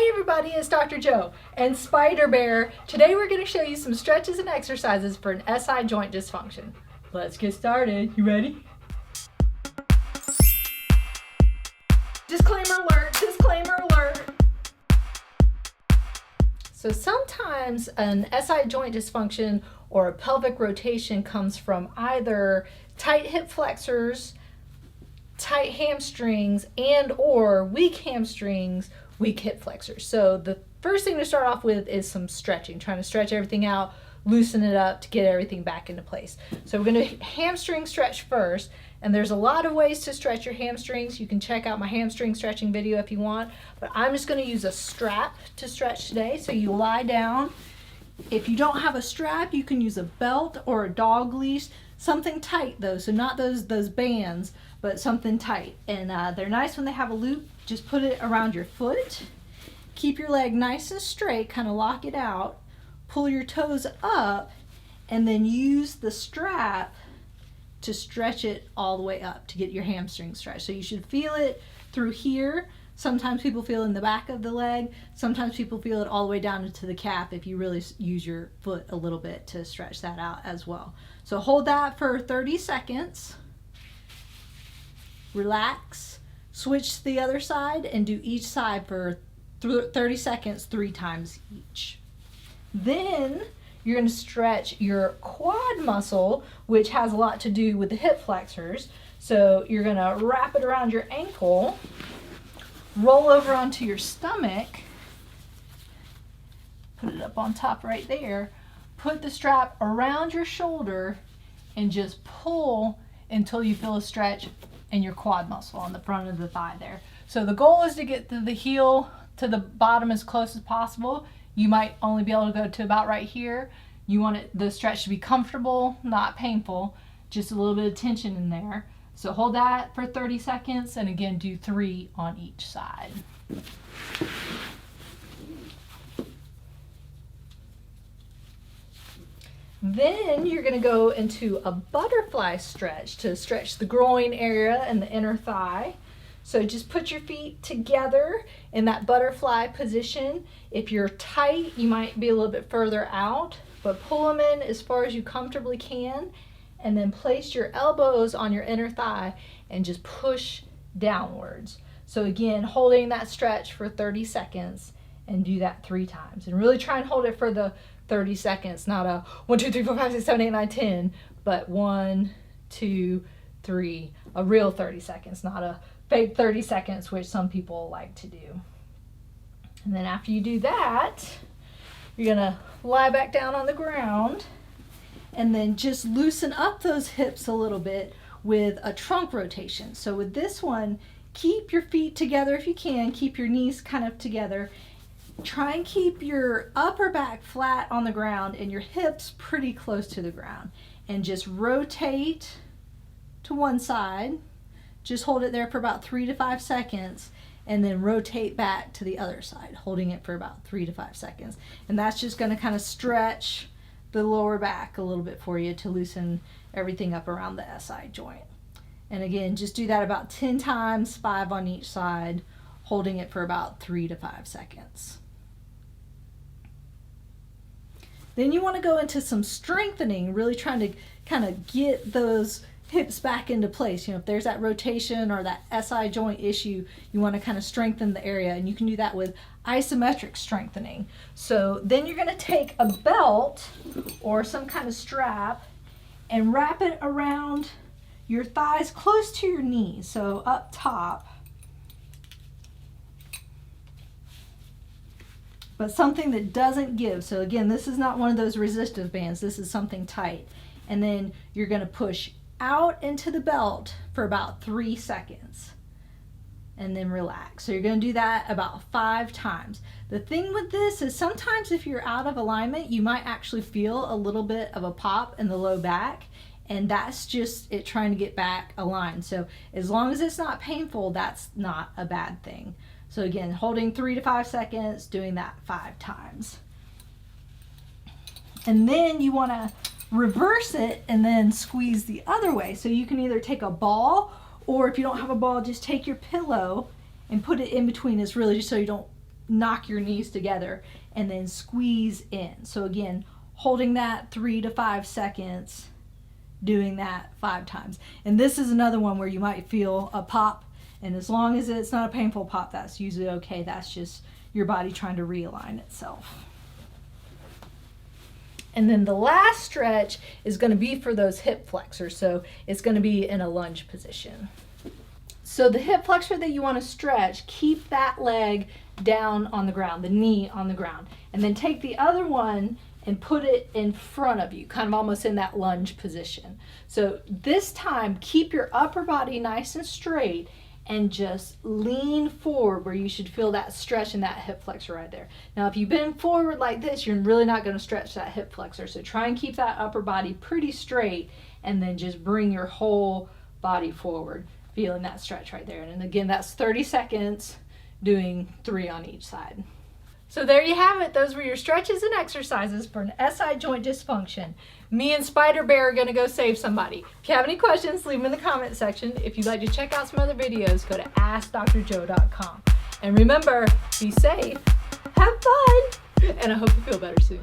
everybody, it's Dr. Joe and Spider Bear. Today we're going to show you some stretches and exercises for an SI joint dysfunction. Let's get started. You ready? Disclaimer alert, disclaimer alert. So sometimes an SI joint dysfunction or a pelvic rotation comes from either tight hip flexors, tight hamstrings, and or weak hamstrings, weak hip flexors. So the first thing to start off with is some stretching, trying to stretch everything out, loosen it up to get everything back into place. So we're going to hamstring stretch first, and there's a lot of ways to stretch your hamstrings. You can check out my hamstring stretching video if you want, but I'm just going to use a strap to stretch today. So you lie down. If you don't have a strap, you can use a belt or a dog leash, something tight though, so not those bands, but something tight. And they're nice when they have a loop. Just put it around your foot. Keep your leg nice and straight, kind of lock it out. Pull your toes up, and then use the strap to stretch it all the way up to get your hamstring stretched. So you should feel it through here. Sometimes people feel in the back of the leg. Sometimes people feel it all the way down into the calf if you really use your foot a little bit to stretch that out as well. So hold that for 30 seconds. Relax. Switch to the other side and do each side for 30 seconds 3 times each. Then you're going to stretch your quad muscle, which has a lot to do with the hip flexors. So you're going to wrap it around your ankle, roll over onto your stomach, put it up on top right there, put the strap around your shoulder, and just pull until you feel a stretch in your quad muscle on the front of the thigh there. So the goal is to get the heel to the bottom as close as possible. You might only be able to go to about right here. You want the stretch to be comfortable, not painful, just a little bit of tension in there. So hold that for 30 seconds, and again, do 3 on each side. Then you're going to go into a butterfly stretch to stretch the groin area and the inner thigh. So just put your feet together in that butterfly position. If you're tight, you might be a little bit further out, but pull them in as far as you comfortably can, and then place your elbows on your inner thigh and just push downwards. So again, holding that stretch for 30 seconds, and do that 3 times. And really try and hold it for the 30 seconds, not a 1, 2, 3, 4, 5, 6, 7, 8, 9, 10, but 1, 2, 3, a real 30 seconds, not a fake 30 seconds, which some people like to do. And then after you do that, you're gonna lie back down on the ground and then just loosen up those hips a little bit with a trunk rotation. So with this one, keep your feet together if you can, keep your knees kind of together. Try and keep your upper back flat on the ground and your hips pretty close to the ground. And just rotate to one side. Just hold it there for about 3 to 5 seconds, and then rotate back to the other side, holding it for about 3 to 5 seconds. And that's just going to kind of stretch the lower back a little bit for you to loosen everything up around the SI joint. And again, just do that about 10 times, 5 on each side, holding it for about 3 to 5 seconds. Then you want to go into some strengthening, really trying to kind of get those hips back into place. You know, if there's that rotation or that SI joint issue, you want to kind of strengthen the area, and you can do that with isometric strengthening. So then you're going to take a belt or some kind of strap and wrap it around your thighs close to your knees, so up top. But something that doesn't give. So again, this is not one of those resistive bands. This is something tight. And then you're going to push out into the belt for about 3 seconds and then relax. So you're going to do that about 5 times. The thing with this is sometimes if you're out of alignment, you might actually feel a little bit of a pop in the low back, and that's just it trying to get back aligned. So as long as it's not painful, that's not a bad thing. So again, holding 3 to 5 seconds, doing that 5 times. And then you want to reverse it and then squeeze the other way. So you can either take a ball, or if you don't have a ball, just take your pillow and put it in between. It's really just so you don't knock your knees together and then squeeze in. So again, holding that 3 to 5 seconds, doing that 5 times. And this is another one where you might feel a pop, and as long as it's not a painful pop, that's usually okay. That's just your body trying to realign itself. And then the last stretch is going to be for those hip flexors. So it's going to be in a lunge position. So the hip flexor that you want to stretch, keep that leg down on the ground, the knee on the ground, and then take the other one and put it in front of you, kind of almost in that lunge position. So this time, keep your upper body nice and straight and just lean forward where you should feel that stretch in that hip flexor right there. Now, if you bend forward like this, you're really not going to stretch that hip flexor. So try and keep that upper body pretty straight and then just bring your whole body forward, feeling that stretch right there. And again, that's 30 seconds, doing 3 on each side. So there you have it. Those were your stretches and exercises for an SI joint dysfunction. Me and Spider Bear are going to go save somebody. If you have any questions, leave them in the comment section. If you'd like to check out some other videos, go to AskDoctorJo.com. And remember, be safe, have fun, and I hope you feel better soon.